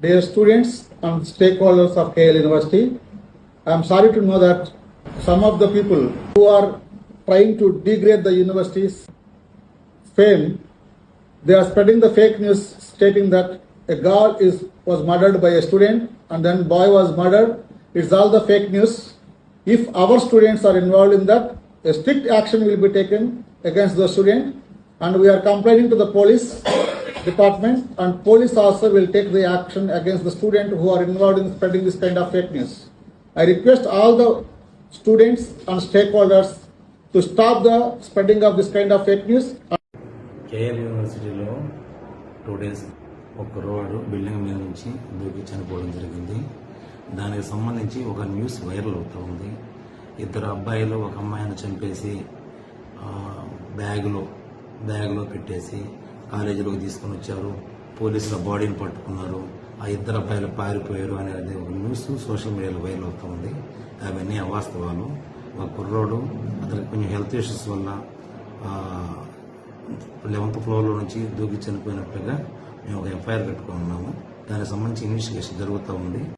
Dear students and stakeholders of KL University, I am sorry to know that some of the people who are trying to degrade the university's fame, they are spreading the fake news stating that a girl was murdered by a student and then boy was murdered. It's all the fake news. If our students are involved in that, a strict action will be taken against the student, and we are complaining to the police department, and police also will take the action against the student who are involved in spreading this kind of fake news. I request all the students and stakeholders to stop the spreading of this kind of fake news. KL యూనివర్సిటీలో 2 days ఒక road building మీద నుంచి దూకి చనిపోవడం జరిగింది. దానికి సంబంధించి ఒక న్యూస్ వైరల్ అవుతూ ఉంది. ఇద్దరు అబ్బాయిలు ఒక అమ్మాయిని చంపేసి బ్యాగులో పెట్టేసి కాలేజీలోకి తీసుకొని వచ్చారు. పోలీసుల బాడీని పట్టుకున్నారు. ఆ ఇద్దరు అబ్బాయిలు పారిపోయారు అనేది ఒక న్యూస్ సోషల్ మీడియాలో వైరల్ అవుతూ ఉంది. అవన్నీ అవాస్తవాలు. ఒక కుర్రోడు అతనికి కొంచెం హెల్త్ ఇష్యూస్ వల్ల 11th ఫ్లోర్లో నుంచి దూకి చనిపోయినట్లుగా మేము ఒక ఎఫ్ఐఆర్ పెట్టుకుని ఉన్నాము. దానికి సంబంధించి ఇన్వెస్టిగేషన్ జరుగుతూ ఉంది.